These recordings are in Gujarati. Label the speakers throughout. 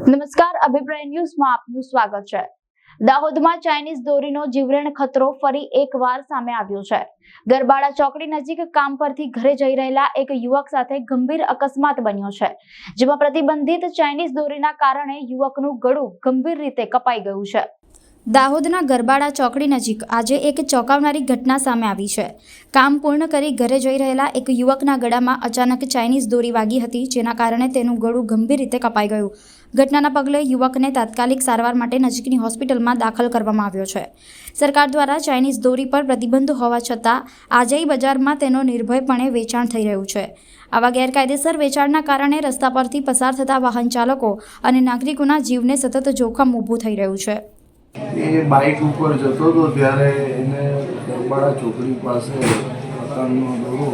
Speaker 1: નમસ્કાર, અભિપ્રાય ન્યૂઝમાં આપનું સ્વાગત છે। દાહોદમાં ચાઇનીઝ દોરીનો જીવલેણ ખતરો ફરી એકવાર સામે આવ્યો છે। ગરબાડા ચોકડી નજીક કામ પરથી ઘરે જઈ રહેલા એક યુવક સાથે ગંભીર અકસ્માત બન્યો છે, જેમાં પ્રતિબંધિત ચાઇનીઝ દોરીના કારણે યુવકનું ગળું ગંભીર રીતે કપાઈ ગયું છે। દાહોદના ગરબાડા ચોકડી નજીક આજે એક ચોંકાવનારી ઘટના સામે આવી છે। કામ પૂર્ણ કરી ઘરે જઈ રહેલા એક યુવકના ગળામાં અચાનક ચાઇનીઝ દોરી વાગી હતી, જેના કારણે તેનું ગળું ગંભીર રીતે કપાઈ ગયું। ઘટનાના પગલે યુવકને તાત્કાલિક સારવાર માટે નજીકની હોસ્પિટલમાં દાખલ કરવામાં આવ્યો છે। સરકાર દ્વારા ચાઇનીઝ દોરી પર પ્રતિબંધ હોવા છતાં આજે બજારમાં તેનો નિર્ભયપણે વેચાણ થઈ રહ્યું છે। આવા ગેરકાયદેસર વેચાણના કારણે રસ્તા પરથી પસાર થતા વાહન ચાલકો અને નાગરિકોના જીવને સતત જોખમ ઊભું થઈ રહ્યું છે।
Speaker 2: એ બાઇક ઉપર જતો હતો ત્યારે એને ગરબાડા ચોકડી પાસે પતંગનો દોરો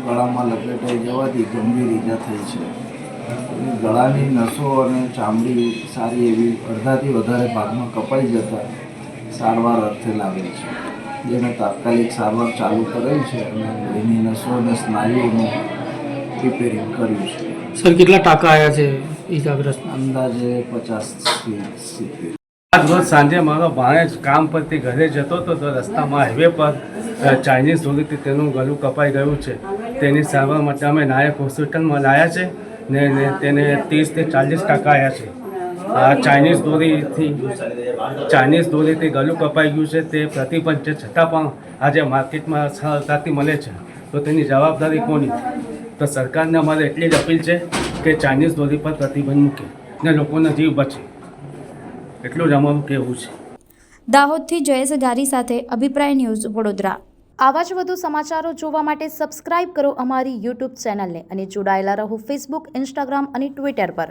Speaker 2: ગળામાં લપેટાઈ જવાથી ગંભીર ઈજા થઈ છે। એની ગળાની નસો અને ચામડી સારી એવી અડધાથી વધારે ભાગમાં કપાઈ જતા સારવાર અર્થે લાગેલ છે, જેને તાત્કાલિક સારવાર ચાલુ કરેલ છે અને એની નસો અને સ્નાયુઓનું રિપેરિંગ કર્યું છે।
Speaker 3: સર, કેટલા ટાંકા આવ્યા છે ઈજાગ્રસ્ત?
Speaker 2: અંદાજે 50 થી 70।
Speaker 4: આજ રોજ સાંજે મારો ભાણેજ કામ પરથી ઘરે જતો હતો તો રસ્તામાં હાઈવે પર ચાઇનીઝ દોરીથી તેનું ગળું કપાઈ ગયું છે। તેની સારવાર માટે અમે નાયક હોસ્પિટલમાં લાવ્યા છે ને તેને 30 થી 40 ટકા આવ્યા છે। આ ચાઇનીઝ દોરીથી ગળું કપાઈ ગયું છે તે પ્રતિબંધ છે, છતાં પણ આજે માર્કેટમાં સરળતાથી મળે છે, તો તેની જવાબદારી કોની? તો સરકારને અમારે એટલી જ અપીલ છે કે ચાઇનીઝ દોરી પર પ્રતિબંધ મૂકે ને લોકોનો જીવ બચે, એટલું જ અમારું કહેવું છે।
Speaker 1: દાહોદથી જયેશ ગારી સાથે અભિપ્રાય ન્યૂઝ, વડોદરા। આવા જ વધુ સમાચારો જોવા માટે સબસ્ક્રાઇબ કરો અમારી યુટ્યુબ ચેનલને અને જોડાયેલા રહો ફેસબુક, ઇન્સ્ટાગ્રામ અને ટ્વિટર પર।